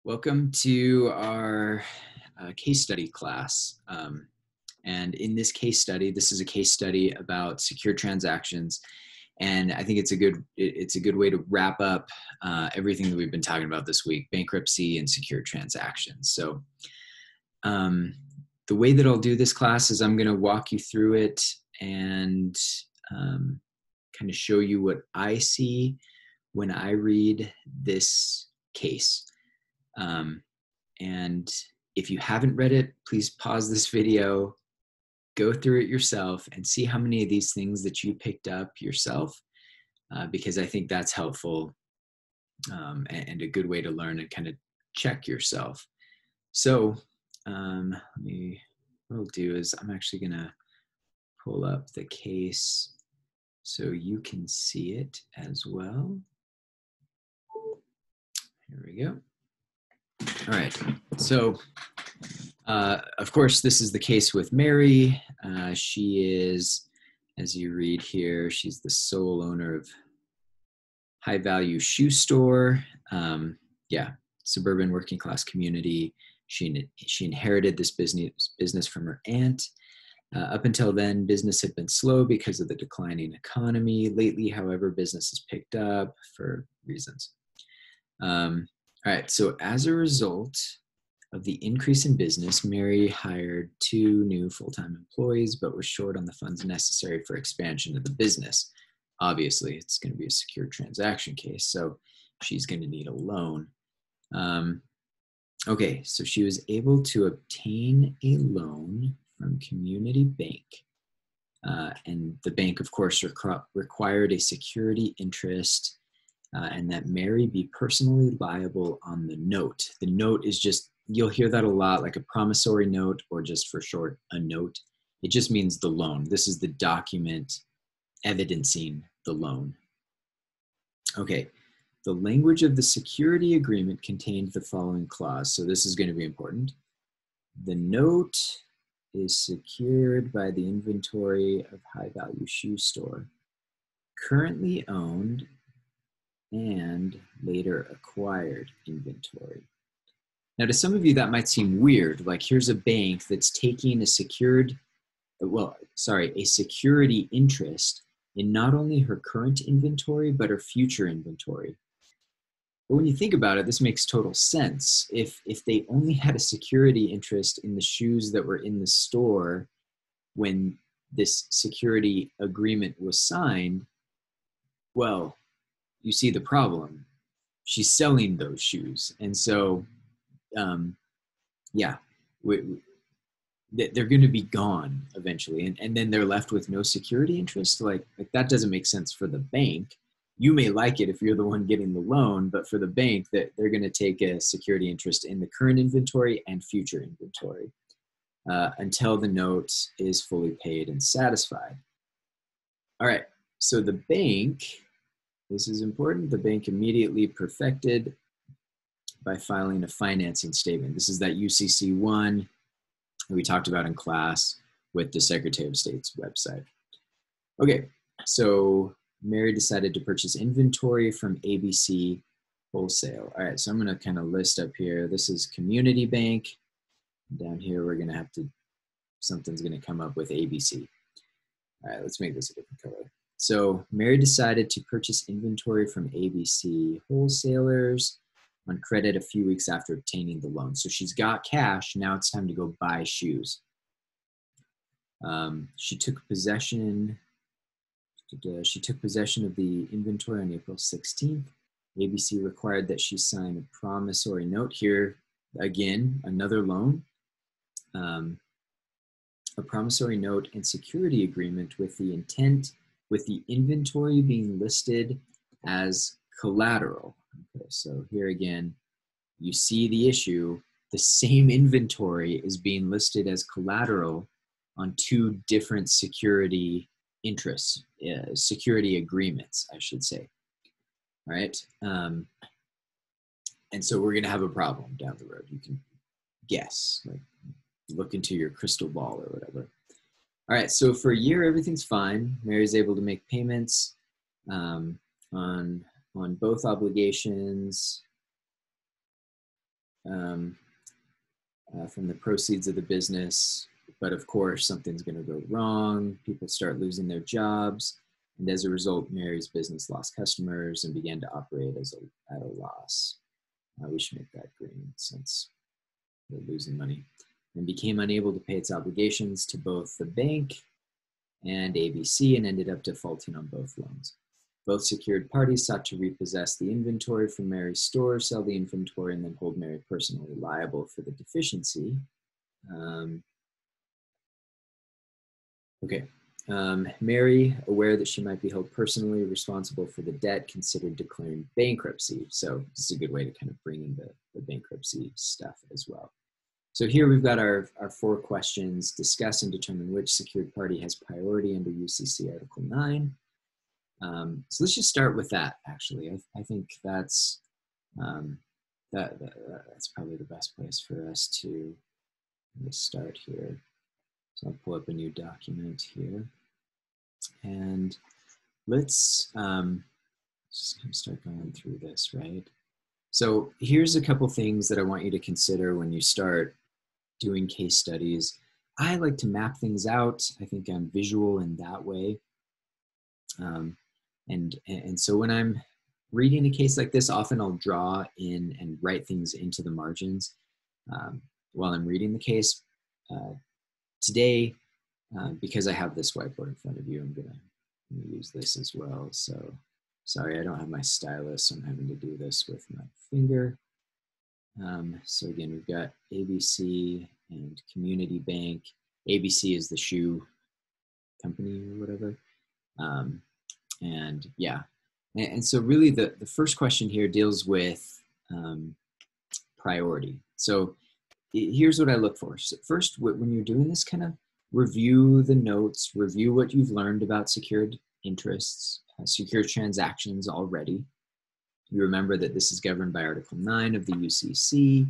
Welcome to our case study class. And in this case study, this is a case study about secure transactions. And I think it's a good way to wrap up everything that we've been talking about this week: bankruptcy and secure transactions. So the way that I'll do this class is I'm going to walk you through it and kind of show you what I see when I read this case. And if you haven't read it, please pause this video, go through it yourself, and see how many of these things that you picked up yourself, because I think that's helpful and a good way to learn and kind of check yourself. So what I'll do is I'm actually going to pull up the case so you can see it as well. Here we go. All right, so of course, this is the case with Mary. She is, as you read here, she's the sole owner of High Value Shoe Store. Suburban working class community. She inherited this business from her aunt. Up until then, business had been slow because of the declining economy. Lately, however, business has picked up for reasons. All right, so as a result of the increase in business, Mary hired 2 new full-time employees, but was short on the funds necessary for expansion of the business. Obviously, it's going to be a secure transaction case, so she's going to need a loan. Okay, so she was able to obtain a loan from Community Bank. And the bank, of course, required a security interest and that Mary be personally liable on the note. The note is just, you'll hear that a lot, like a promissory note, or just for short, a note. It just means the loan. This is the document evidencing the loan. Okay, the language of the security agreement contained the following clause. So this is going to be important. The note is secured by the inventory of High Value Shoe Store, currently owned and later acquired inventory. Now, to some of you, that might seem weird. Like, here's a bank that's taking a security interest in not only her current inventory, but her future inventory. But when you think about it, this makes total sense. If they only had a security interest in the shoes that were in the store when this security agreement was signed, well, you see the problem. She's selling those shoes. And so, they're going to be gone eventually. And then they're left with no security interest. Like that doesn't make sense for the bank. You may like it if you're the one getting the loan, but for the bank, that they're going to take a security interest in the current inventory and future inventory until the note is fully paid and satisfied. All right, so the bank, this is important, the bank immediately perfected by filing a financing statement. This is that UCC1 we talked about in class with the Secretary of State's website. Okay, so Mary decided to purchase inventory from ABC Wholesale. All right, so I'm going to kind of list up here. This is Community Bank. Down here, we're going to have to, something's going to come up with ABC. All right, let's make this a different color. So Mary decided to purchase inventory from ABC Wholesalers on credit a few weeks after obtaining the loan. So she's got cash. Now it's time to go buy shoes. She took possession of the inventory on April 16th. ABC required that she sign a promissory note. Here, again, another loan. A promissory note and security agreement with the inventory being listed as collateral. Okay, so here again, you see the issue. The same inventory is being listed as collateral on 2 different security interests, security agreements, I should say. All right. And so we're going to have a problem down the road. You can guess, like look into your crystal ball or whatever. All right. So for a year, everything's fine. Mary's able to make payments on both obligations. um, from the proceeds of the business. But of course, something's going to go wrong. People start losing their jobs. And as a result, Mary's business lost customers and began to operate at a loss. We should make that green since we're losing money. And became unable to pay its obligations to both the bank and ABC and ended up defaulting on both loans. Both secured parties sought to repossess the inventory from Mary's store, sell the inventory, and then hold Mary personally liable for the deficiency. Mary, aware that she might be held personally responsible for the debt, considered declaring bankruptcy. So this is a good way to kind of bring in the bankruptcy stuff as well. So here we've got our 4 questions: discuss and determine which secured party has priority under UCC Article 9. So let's just start with that, actually. I think that's that's probably the best place for us to start here. So I'll pull up a new document here. And let's just kind of start going through this, right? So here's a couple things that I want you to consider when you start doing case studies. I like to map things out. I think I'm visual in that way. And so when I'm reading a case like this, often I'll draw in and write things into the margins while I'm reading the case. Today, because I have this whiteboard in front of you, I'm gonna use this as well. So sorry, I don't have my stylus, so I'm having to do this with my finger. So again, we've got ABC and Community Bank. ABC is the shoe company or whatever. And yeah, and so really the first question here deals with priority. So here's what I look for. So first, when you're doing this, kind of review the notes, review what you've learned about secured interests, secured transactions already. You remember that this is governed by Article 9 of the UCC.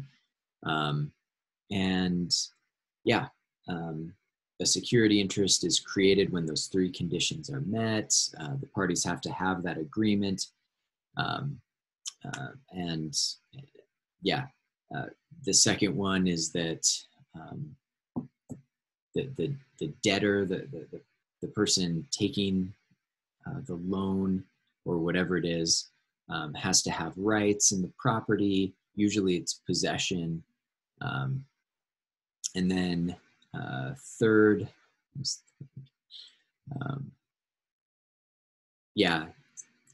A security interest is created when those 3 conditions are met. The parties have to have that agreement. The second one is that the debtor, the person taking the loan or whatever it is, has to have rights in the property. Usually it's possession. And then third,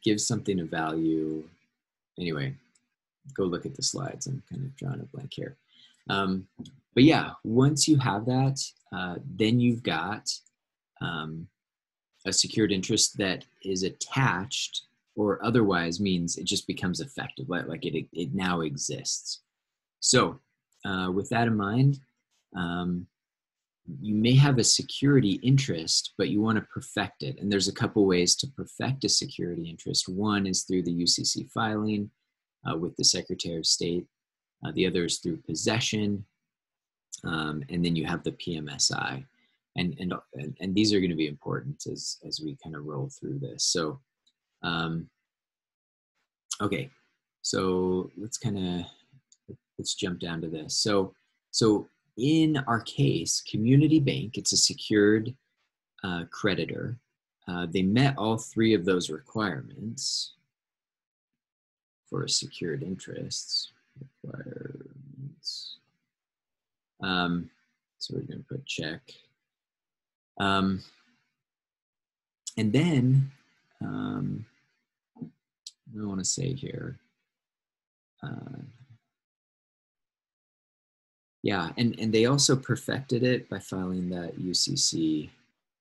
give something of value. Anyway, go look at the slides. I'm kind of drawing a blank here. But yeah, once you have that, then you've got a secured interest that is attached or otherwise means it just becomes effective, like it now exists. So with that in mind, you may have a security interest, but you want to perfect it. And there's a couple ways to perfect a security interest. One is through the UCC filing with the Secretary of State. The other is through possession. And then you have the PMSI. And these are going to be important as we kind of roll through this. So, okay, so let's jump down to this. So in our case, Community Bank, it's a secured creditor. They met all 3 of those requirements for a secured interest. Requirements. So we're going to put check. And then I want to say here, and they also perfected it by filing that UCC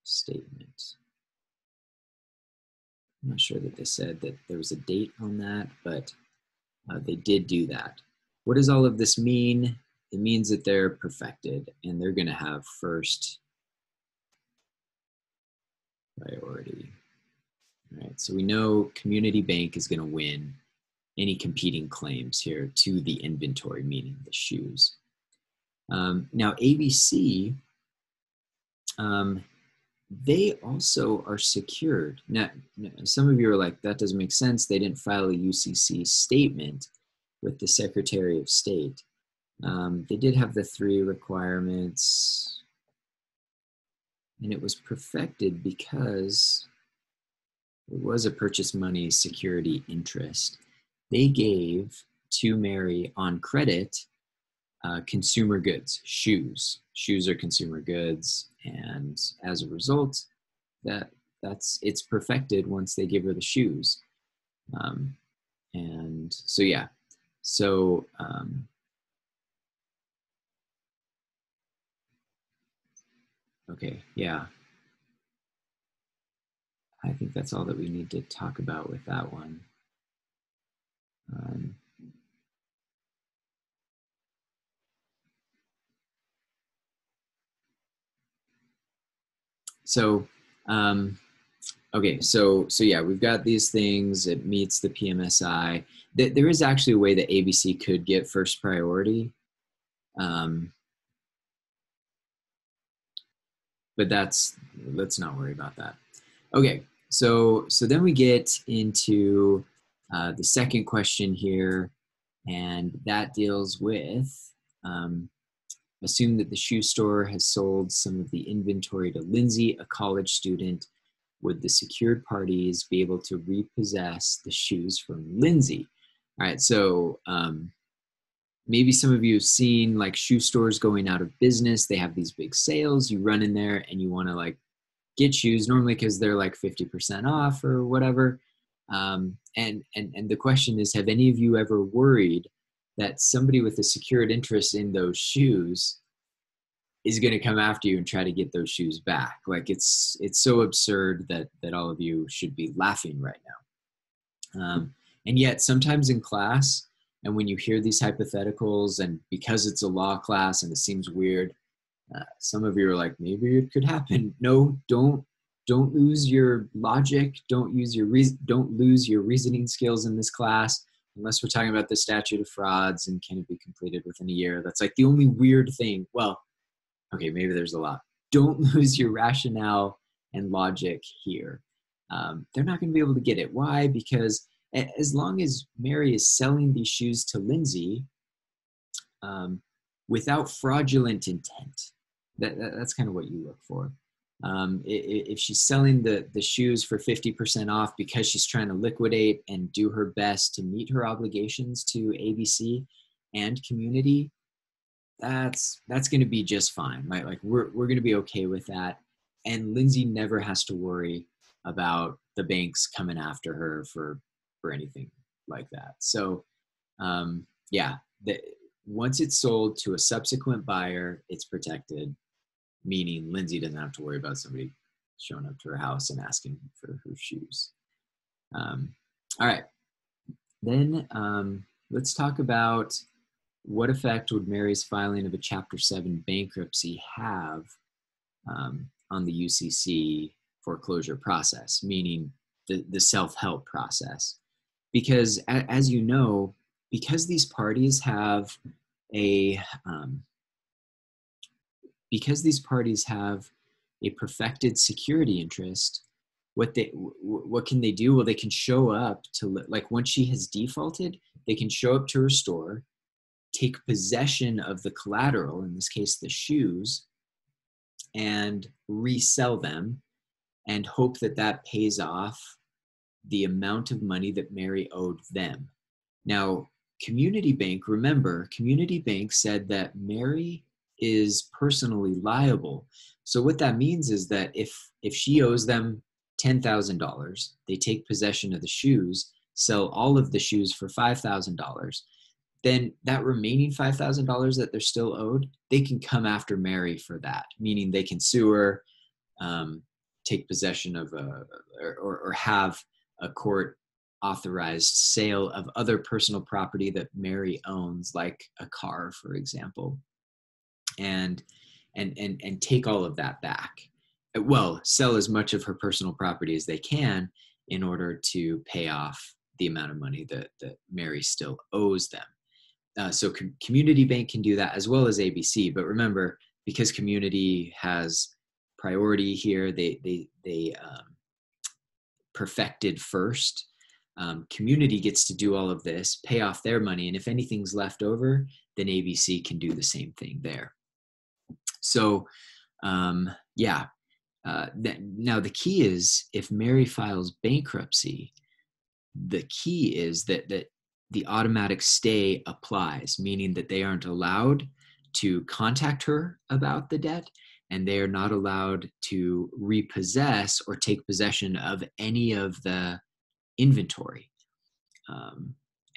statement. I'm not sure that they said that there was a date on that, but they did do that. What does all of this mean? It means that they're perfected and they're going to have first priority. All right, so we know Community Bank is going to win any competing claims here to the inventory, meaning the shoes. Now ABC, they also are secured. Now, some of you are like, that doesn't make sense. They didn't file a UCC statement with the Secretary of State. They did have the 3 requirements, and it was perfected because it was a purchase money security interest. They gave to Mary on credit consumer goods, shoes. Shoes are consumer goods, and as a result, it's perfected once they give her the shoes. And so yeah, so okay, yeah. I think that's all that we need to talk about with that one. Um, so, okay, so yeah, we've got these things. It meets the PMSI. There is actually a way that ABC could get first priority, but let's not worry about that. Okay, so then we get into the second question here, and that deals with assume that the shoe store has sold some of the inventory to Lindsay, a college student. Would the secured parties be able to repossess the shoes from Lindsay? All right, so maybe some of you have seen like shoe stores going out of business. They have these big sales. You run in there and you want to like get shoes normally because they're like 50% off or whatever. And the question is, have any of you ever worried that somebody with a secured interest in those shoes is going to come after you and try to get those shoes back? Like it's so absurd that all of you should be laughing right now. And yet sometimes in class, and when you hear these hypotheticals, and because it's a law class and it seems weird, some of you are like, maybe it could happen. No, don't lose your logic. Don't lose your reasoning skills in this class, unless we're talking about the statute of frauds and can it be completed within a year. That's like the only weird thing. Well, okay, maybe there's a lot. Don't lose your rationale and logic here. They're not going to be able to get it. Why? Because as long as Mary is selling these shoes to Lindsay without fraudulent intent, that's kind of what you look for. If she's selling the shoes for 50% off because she's trying to liquidate and do her best to meet her obligations to ABC and community, that's going to be just fine. Like we're going to be okay with that. And Lindsay never has to worry about the banks coming after her for anything like that. So yeah, once it's sold to a subsequent buyer, it's protected, meaning Lindsay doesn't have to worry about somebody showing up to her house and asking for her shoes. All right, then let's talk about what effect would Mary's filing of a Chapter 7 bankruptcy have on the UCC foreclosure process, meaning the self-help process. Because as you know, because these parties have a perfected security interest, what can they do? Well, they can show up to, like, once she has defaulted, they can show up to her store, take possession of the collateral, in this case the shoes, and resell them and hope that pays off the amount of money that Mary owed them. Now, Community Bank, remember, Community Bank said that Mary is personally liable. So what that means is that if she owes them $10,000, they take possession of the shoes, sell all of the shoes for $5,000, then that remaining $5,000 that they're still owed, they can come after Mary for that, meaning they can sue her, take possession of or have a court authorized sale of other personal property that Mary owns, like a car, for example, and take all of that back. Well, sell as much of her personal property as they can in order to pay off the amount of money that Mary still owes them. So Community Bank can do that as well as ABC. But remember, because Community has priority here, they perfected first. Community gets to do all of this, pay off their money, and if anything's left over, then ABC can do the same thing there. So yeah. Now the key is, if Mary files bankruptcy, the key is that the automatic stay applies, meaning that they aren't allowed to contact her about the debt, and they are not allowed to repossess or take possession of any of the inventory.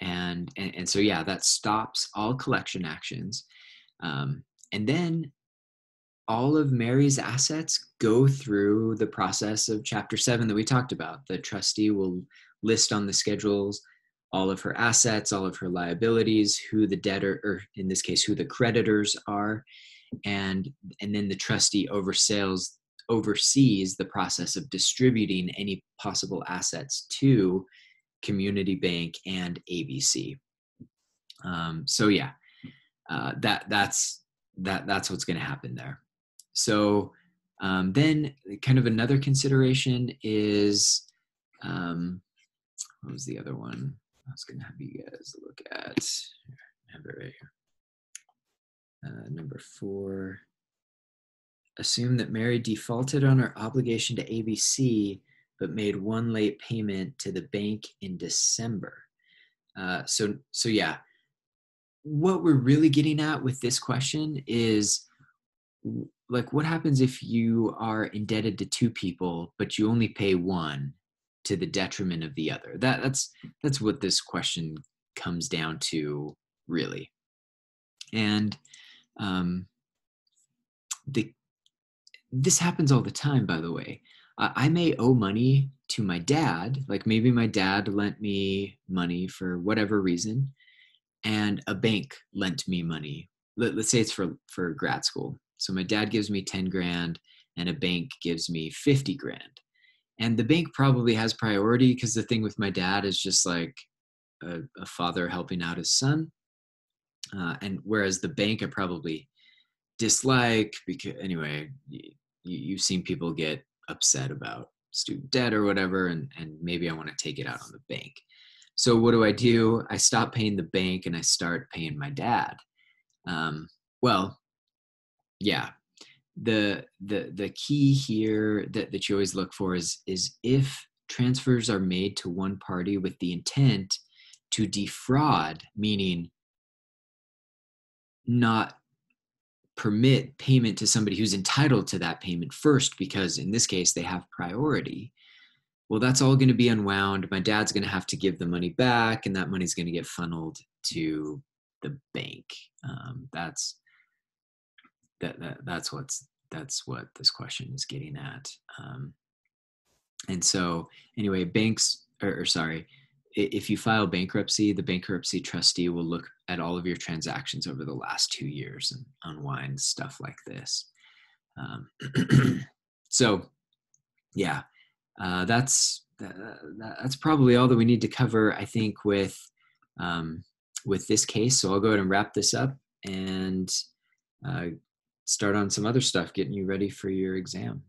And so, yeah, that stops all collection actions. And then all of Mary's assets go through the process of Chapter 7 that we talked about. The trustee will list on the schedules all of her assets, all of her liabilities, who the debtor, or in this case, who the creditors are, and then the trustee oversees the process of distributing any possible assets to Community Bank and ABC. So yeah, that's what's going to happen there. So then kind of another consideration is, what was the other one I was going to have you guys look at? I have it right here. Number 4, assume that Mary defaulted on her obligation to ABC, but made one late payment to the bank in December. So yeah, what we're really getting at with this question is, like, what happens if you are indebted to 2 people, but you only pay one to the detriment of the other? That's what this question comes down to, really. And this happens all the time, by the way. I may owe money to my dad, like maybe my dad lent me money for whatever reason, and a bank lent me money. Let's say it's for grad school. So my dad gives me 10 grand and a bank gives me 50 grand. And the bank probably has priority, because the thing with my dad is just like a father helping out his son. And whereas the bank I probably dislike, because anyway, you've seen people get upset about student debt or whatever, and maybe I want to take it out on the bank. So what do? I stop paying the bank and I start paying my dad. Well, yeah, the key here that you always look for is if transfers are made to one party with the intent to defraud, meaning not permit payment to somebody who's entitled to that payment first, because in this case they have priority. Well, that's all going to be unwound. My dad's going to have to give the money back, and that money's going to get funneled to the bank. That's what this question is getting at. And so anyway, if you file bankruptcy, the bankruptcy trustee will look at all of your transactions over the last 2 years and unwind stuff like this. So yeah, that's probably all that we need to cover, I think, with this case. So I'll go ahead and wrap this up and start on some other stuff, getting you ready for your exam.